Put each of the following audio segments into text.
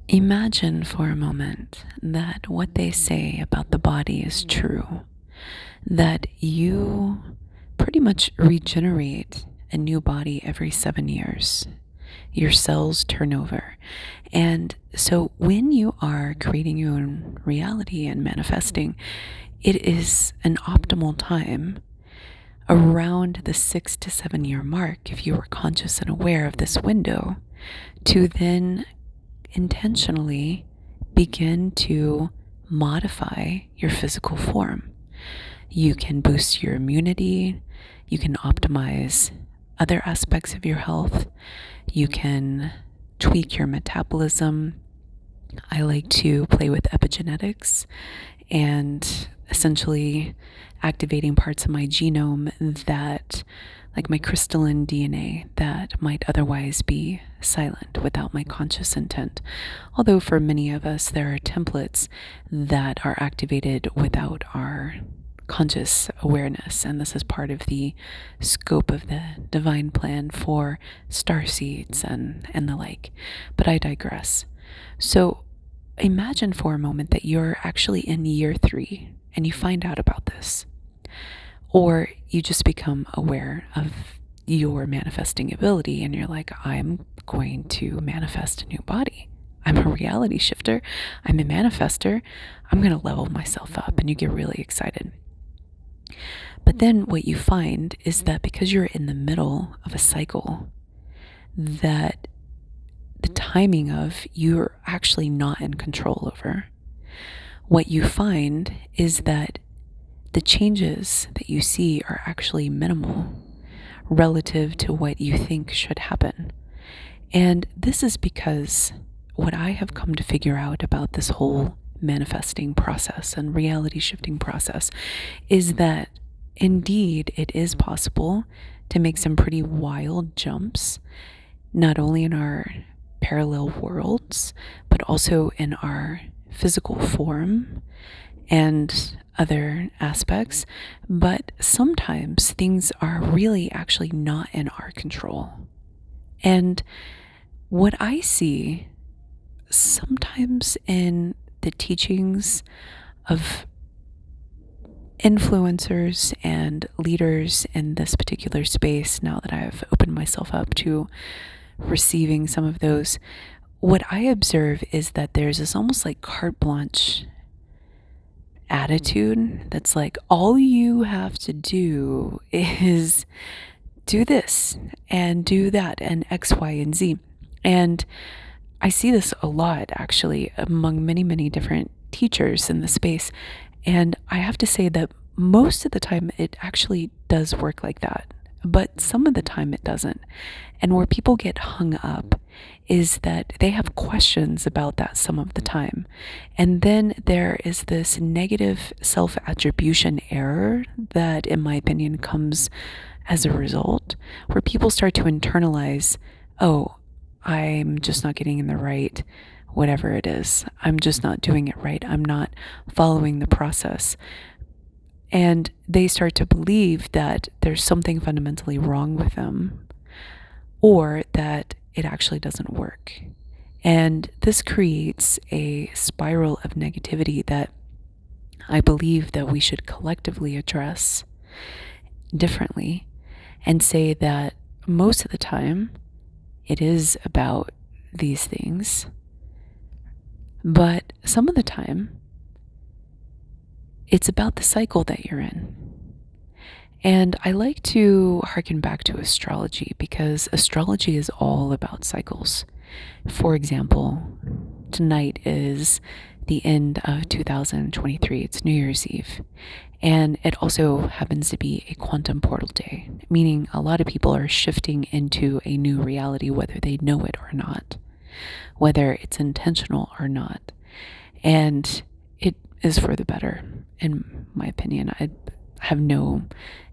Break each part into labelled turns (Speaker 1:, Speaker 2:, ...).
Speaker 1: Imagine for a moment that what they say about the body is true, that you pretty much regenerate a new body every 7 years. Your cells turn over. And so when you are creating your own reality and manifesting, it is an optimal time around the 6 to 7 year mark, if you were conscious and aware of this window, to then intentionally begin to modify your physical form. You can boost your immunity, you can optimize other aspects of your health, you can tweak your metabolism. I like to play with epigenetics and essentially activating parts of my genome that, like my crystalline DNA, that might otherwise be silent without my conscious intent. Although for many of us, there are templates that are activated without our conscious awareness, and this is part of the scope of the divine plan for star seeds and the like. But I digress. So imagine for a moment that you're actually in year 3 and you find out about this, or you just become aware of your manifesting ability and you're like, I'm going to manifest a new body. I'm a reality shifter. I'm a manifester. I'm going to level myself up, and you get really excited. But then what you find is that because you're in the middle of a cycle that the timing of you're actually not in control over, what you find is that the changes that you see are actually minimal relative to what you think should happen. And this is because what I have come to figure out about this whole manifesting process and reality shifting process is that indeed it is possible to make some pretty wild jumps, not only in our parallel worlds, but also in our physical form and other aspects. But sometimes things are really actually not in our control. And what I see sometimes in the teachings of influencers and leaders in this particular space, now that I've opened myself up to receiving some of those, what I observe is that there's this almost like carte blanche attitude that's like, all you have to do is do this and do that and X, Y, and Z. And I see this a lot actually among many, many different teachers in the space. And I have to say that most of the time it actually does work like that, but some of the time it doesn't. And where people get hung up is that they have questions about that some of the time. And then there is this negative self-attribution error that, in my opinion, comes as a result, where people start to internalize, oh, I'm just not getting in the right whatever it is. I'm just not doing it right. I'm not following the process. And they start to believe that there's something fundamentally wrong with them, or that it actually doesn't work. And this creates a spiral of negativity that I believe that we should collectively address differently and say that most of the time it is about these things, but some of the time it's about the cycle that you're in. And I like to harken back to astrology because astrology is all about cycles. For example, tonight is the end of 2023. It's New Year's Eve. And it also happens to be a quantum portal day, meaning a lot of people are shifting into a new reality, whether they know it or not, whether it's intentional or not. And it is for the better, in my opinion. I have no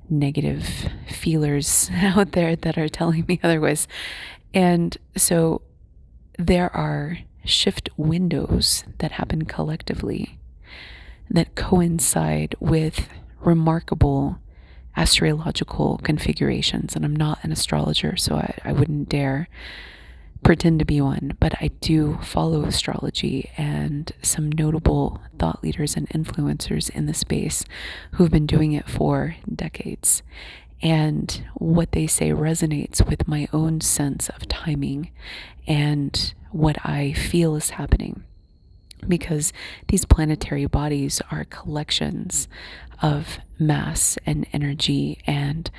Speaker 1: negative feelers out there that are telling me otherwise. And so there are shift windows that happen collectively that coincide with remarkable astrological configurations. And I'm not an astrologer, so I wouldn't dare pretend to be one, but I do follow astrology and some notable thought leaders and influencers in the space who've been doing it for decades. And what they say resonates with my own sense of timing and what I feel is happening. Because these planetary bodies are collections of mass and energy and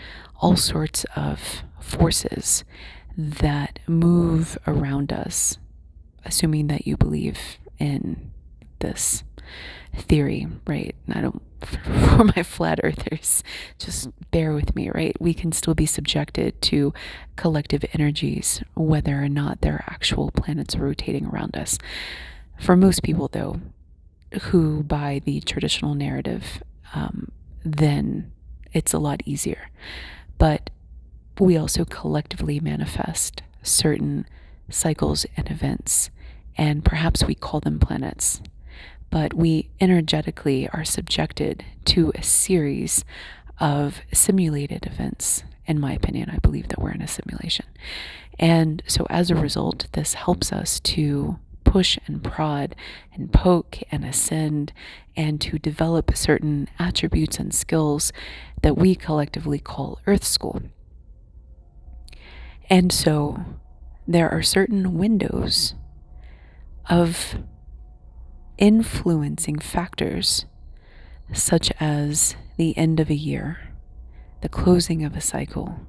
Speaker 1: all sorts of forces that move around us, assuming that you believe in this theory, right? I don't, for my flat earthers, just bear with me, right? We can still be subjected to collective energies, whether or not there are actual planets rotating around us. For most people, though, who buy the traditional narrative, then it's a lot easier. But we also collectively manifest certain cycles and events, and perhaps we call them planets. But we energetically are subjected to a series of simulated events. In my opinion, I believe that we're in a simulation. And so as a result, this helps us to push and prod and poke and ascend and to develop certain attributes and skills that we collectively call Earth School. And so there are certain windows of influencing factors, such as the end of a year, the closing of a cycle.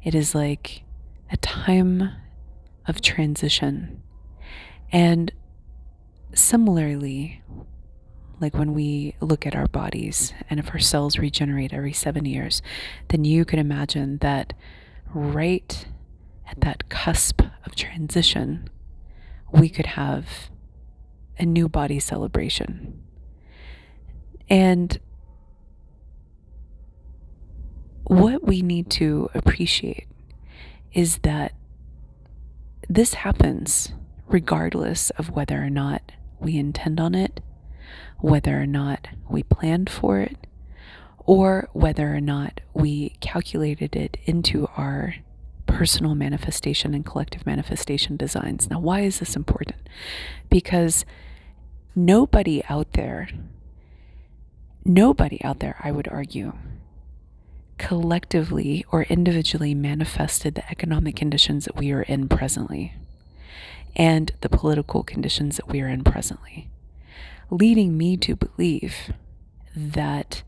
Speaker 1: It is like a time of transition. And similarly, like when we look at our bodies, and if our cells regenerate every 7 years, then you can imagine that right at that cusp of transition, we could have a new body celebration. And what we need to appreciate is that this happens regardless of whether or not we intend on it, whether or not we planned for it, or whether or not we calculated it into our personal manifestation and collective manifestation designs. Now, why is this important? Because nobody out there, I would argue, collectively or individually manifested the economic conditions that we are in presently and the political conditions that we are in presently, leading me to believe that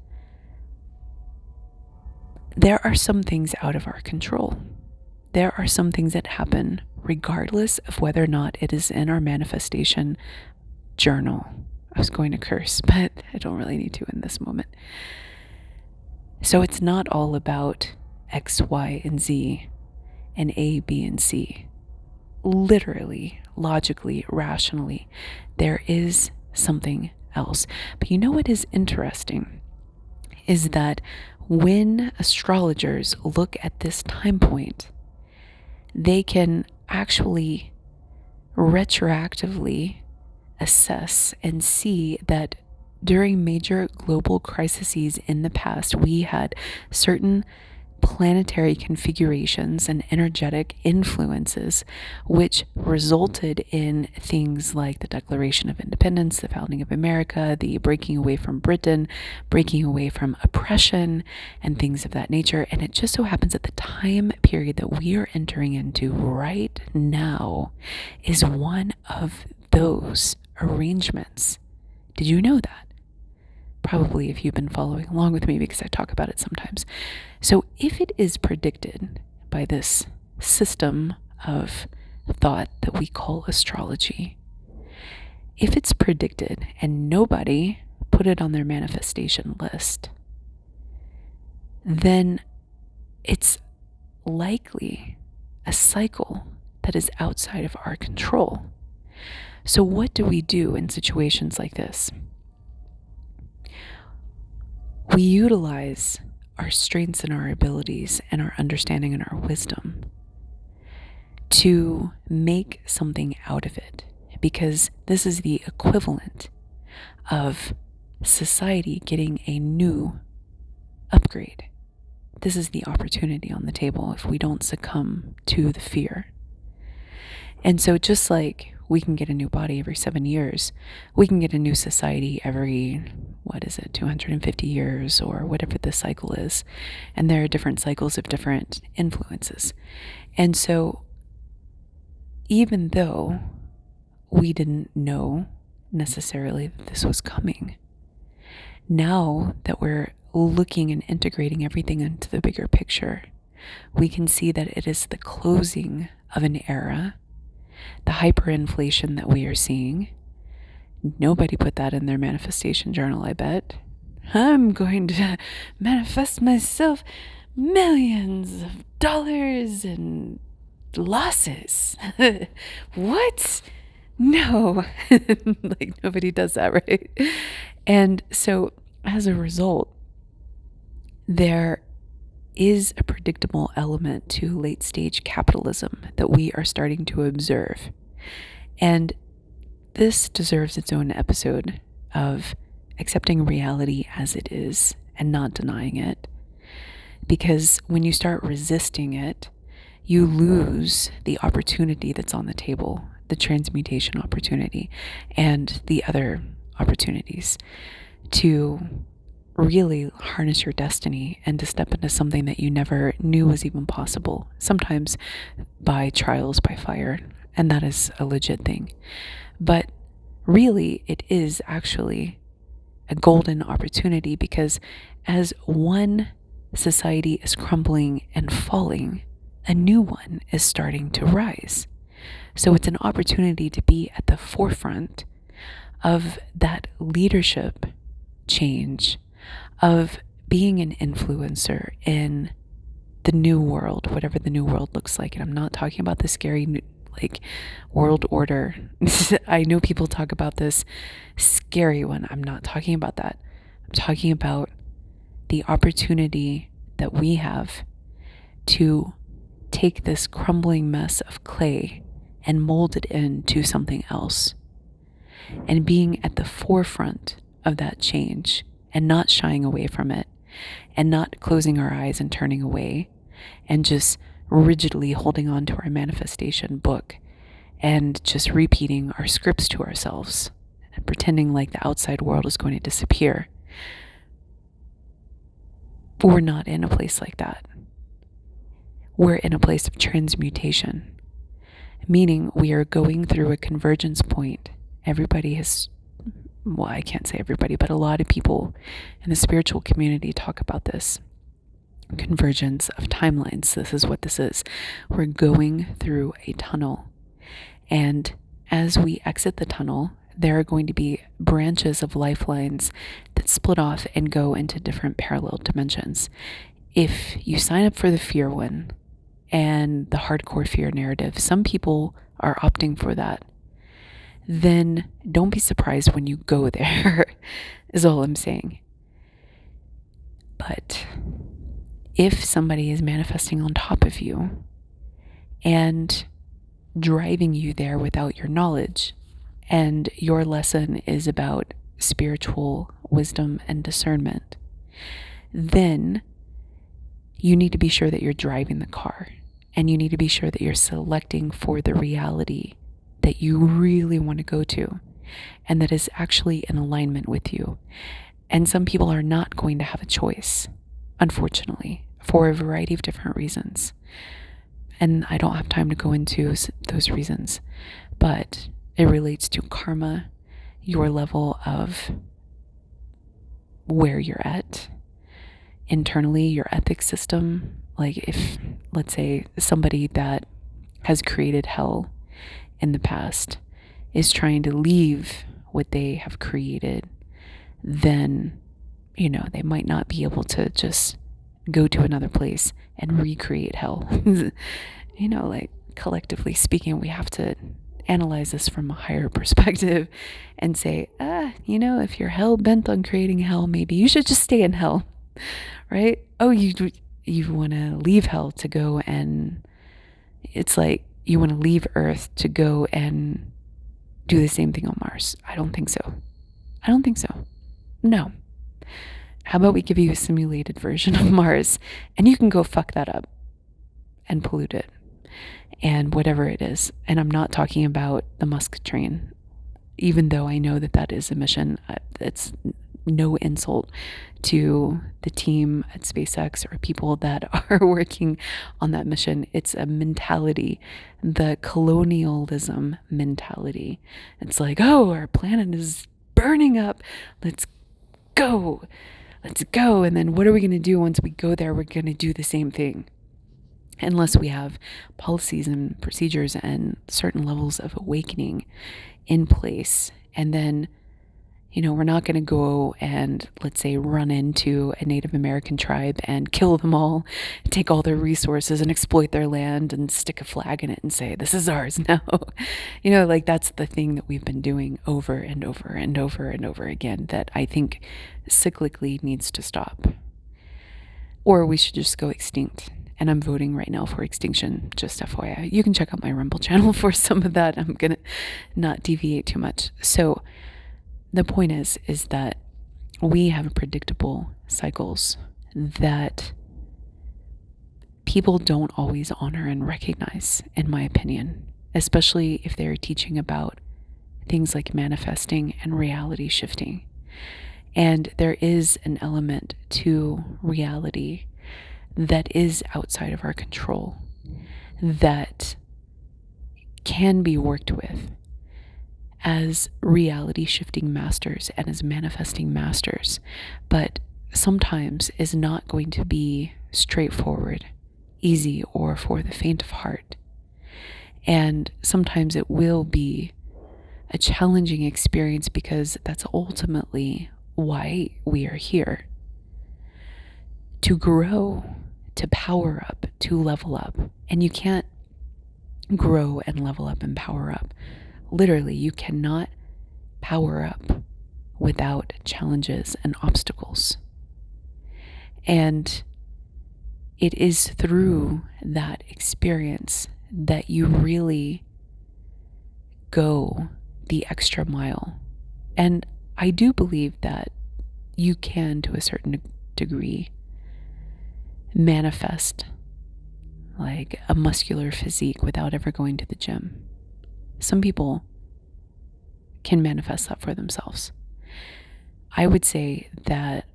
Speaker 1: there are some things out of our control. There are some things that happen regardless of whether or not it is in our manifestation journal. I was going to curse, but I don't really need to in this moment. So it's not all about X, Y, and Z and A, B, and C. Literally, logically, rationally, there is something else. But you know what is interesting is that when astrologers look at this time point, they can actually retroactively assess and see that during major global crises in the past, we had certain planetary configurations and energetic influences which resulted in things like the Declaration of Independence, the founding of America, the breaking away from Britain, breaking away from oppression, and things of that nature. And it just so happens that the time period that we are entering into right now is one of those arrangements. Did you know that? Probably if you've been following along with me, because I talk about it sometimes. So if it is predicted by this system of thought that we call astrology, if it's predicted and nobody put it on their manifestation list, then it's likely a cycle that is outside of our control. So what do we do in situations like this? We utilize our strengths and our abilities and our understanding and our wisdom to make something out of it, because this is the equivalent of society getting a new upgrade. This is the opportunity on the table if we don't succumb to the fear. And so just like we can get a new body every 7 years, we can get a new society every, 250 years or whatever the cycle is. And there are different cycles of different influences. And so even though we didn't know necessarily that this was coming, now that we're looking and integrating everything into the bigger picture, we can see that it is the closing of an era, the hyperinflation that we are seeing. Nobody put that in their manifestation journal, I bet. I'm going to manifest myself millions of dollars and losses. What? No. Like, nobody does that, right? And so as a result, there is a predictable element to late stage capitalism that we are starting to observe. And this deserves its own episode of accepting reality as it is and not denying it. Because when you start resisting it, you lose the opportunity that's on the table, the transmutation opportunity, and the other opportunities to really harness your destiny and to step into something that you never knew was even possible, sometimes by trials by fire, and that is a legit thing. But really, it is actually a golden opportunity, because as one society is crumbling and falling, a new one is starting to rise. So it's an opportunity to be at the forefront of that leadership change, of being an influencer in the new world, whatever the new world looks like. And I'm not talking about the scary, like, world order. I know people talk about this scary one. I'm not talking about that. I'm talking about the opportunity that we have to take this crumbling mess of clay and mold it into something else. And being at the forefront of that change and not shying away from it and not closing our eyes and turning away and just rigidly holding on to our manifestation book and just repeating our scripts to ourselves and pretending like the outside world is going to disappear. But we're not in a place like that. We're in a place of transmutation, meaning we are going through a convergence point. Everybody has, well, I can't say everybody, but a lot of people in the spiritual community talk about this convergence of timelines. This is what this is. We're going through a tunnel. And as we exit the tunnel, there are going to be branches of lifelines that split off and go into different parallel dimensions. If you sign up for the fear one and the hardcore fear narrative, some people are opting for that. Then don't be surprised when you go there, is all I'm saying. But if somebody is manifesting on top of you and driving you there without your knowledge, and your lesson is about spiritual wisdom and discernment, then you need to be sure that you're driving the car, and you need to be sure that you're selecting for the reality that you really want to go to and that is actually in alignment with you. And some people are not going to have a choice, unfortunately, for a variety of different reasons. And I don't have time to go into those reasons, but it relates to karma, your level of where you're at internally, your ethics system. Like, if, let's say, somebody that has created hell in the past is trying to leave what they have created, then, they might not be able to just go to another place and recreate hell. Like, collectively speaking, we have to analyze this from a higher perspective and say, if you're hell bent on creating hell, maybe you should just stay in hell, right? Oh, you want to leave hell to go, and it's like you want to leave Earth to go and do the same thing on Mars. I don't think so. No. How about we give you a simulated version of Mars and you can go fuck that up and pollute it and whatever it is. And I'm not talking about the Musk train, even though I know that that is a mission. It's no insult to the team at SpaceX or people that are working on that mission. It's a mentality, the colonialism mentality. It's like, oh, our planet is burning up. Let's go. Let's go. And then what are we going to do once we go there? We're going to do the same thing. Unless we have policies and procedures and certain levels of awakening in place. And then, we're not going to go and, let's say, run into a Native American tribe and kill them all, take all their resources and exploit their land and stick a flag in it and say, this is ours now. That's the thing that we've been doing over and over and over and over again that I think cyclically needs to stop. Or we should just go extinct. And I'm voting right now for extinction, just FYI. You can check out my Rumble channel for some of that. I'm going to not deviate too much. So the point is that we have predictable cycles that people don't always honor and recognize, in my opinion, especially if they're teaching about things like manifesting and reality shifting. And there is an element to reality that is outside of our control that can be worked with as reality shifting masters and as manifesting masters, but sometimes is not going to be straightforward, easy, or for the faint of heart. And sometimes it will be a challenging experience because that's ultimately why we are here. To grow, to power up, to level up. And you can't grow and level up and power up. Literally, you cannot power up without challenges and obstacles. And it is through that experience that you really go the extra mile. And I do believe that you can, to a certain degree, manifest like a muscular physique without ever going to the gym. Some people can manifest that for themselves. I would say that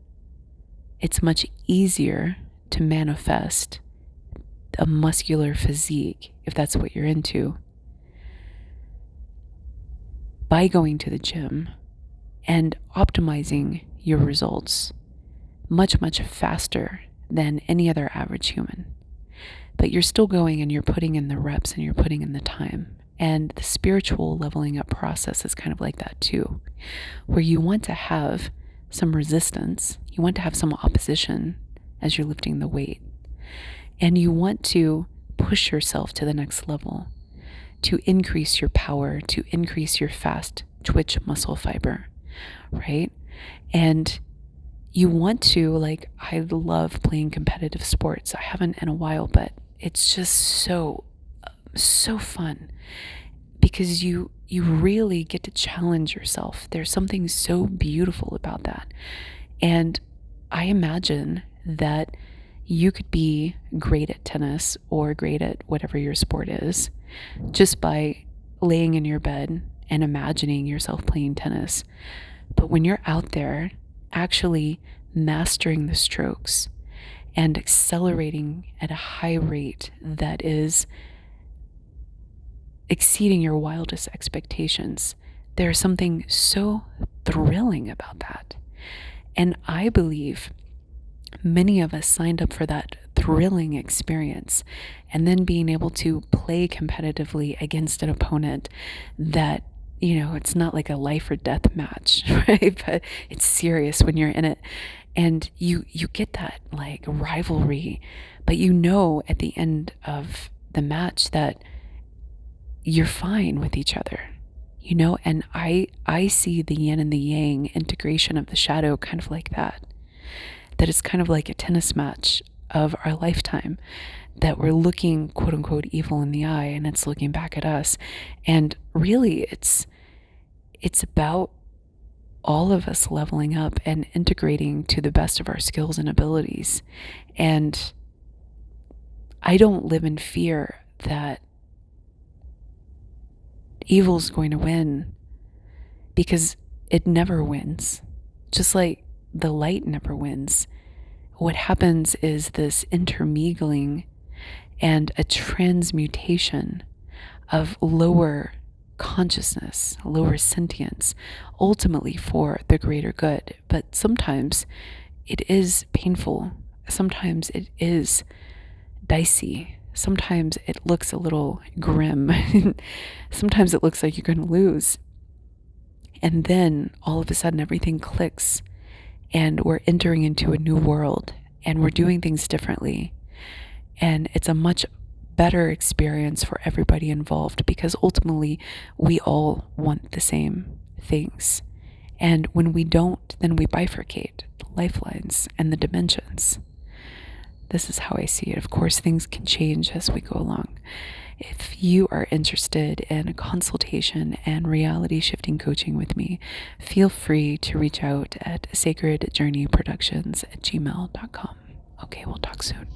Speaker 1: it's much easier to manifest a muscular physique, if that's what you're into, by going to the gym and optimizing your results much, much faster than any other average human. But you're still going and you're putting in the reps and you're putting in the time. And the spiritual leveling up process is kind of like that too, where you want to have some resistance, you want to have some opposition as you're lifting the weight, and you want to push yourself to the next level, to increase your power, to increase your fast twitch muscle fiber, right? And you want to, I love playing competitive sports. I haven't in a while, but it's just so fun because you really get to challenge yourself. There's something so beautiful about that. And I imagine that you could be great at tennis or great at whatever your sport is just by laying in your bed and imagining yourself playing tennis. But when you're out there actually mastering the strokes and accelerating at a high rate that is exceeding your wildest expectations, there's something so thrilling about that. And I believe many of us signed up for that thrilling experience and then being able to play competitively against an opponent that, it's not like a life or death match, right? But it's serious when you're in it. And you get that rivalry, but at the end of the match that you're fine with each other, and I see the yin and the yang integration of the shadow kind of like that it's kind of like a tennis match of our lifetime, that we're looking quote unquote evil in the eye and it's looking back at us. And really it's about all of us leveling up and integrating to the best of our skills and abilities. And I don't live in fear that evil's going to win, because it never wins. Just like the light never wins. What happens is this intermingling and a transmutation of lower consciousness, lower sentience, ultimately for the greater good. But sometimes it is painful. Sometimes it is dicey. Sometimes it looks a little grim. Sometimes it looks like you're going to lose. And then all of a sudden everything clicks and we're entering into a new world and we're doing things differently. And it's a much better experience for everybody involved, because ultimately we all want the same things. And when we don't, then we bifurcate the lifelines and the dimensions. This is how I see it. Of course, things can change as we go along. If you are interested in a consultation and reality shifting coaching with me, feel free to reach out at sacredjourneyproductions@gmail.com. Okay, we'll talk soon.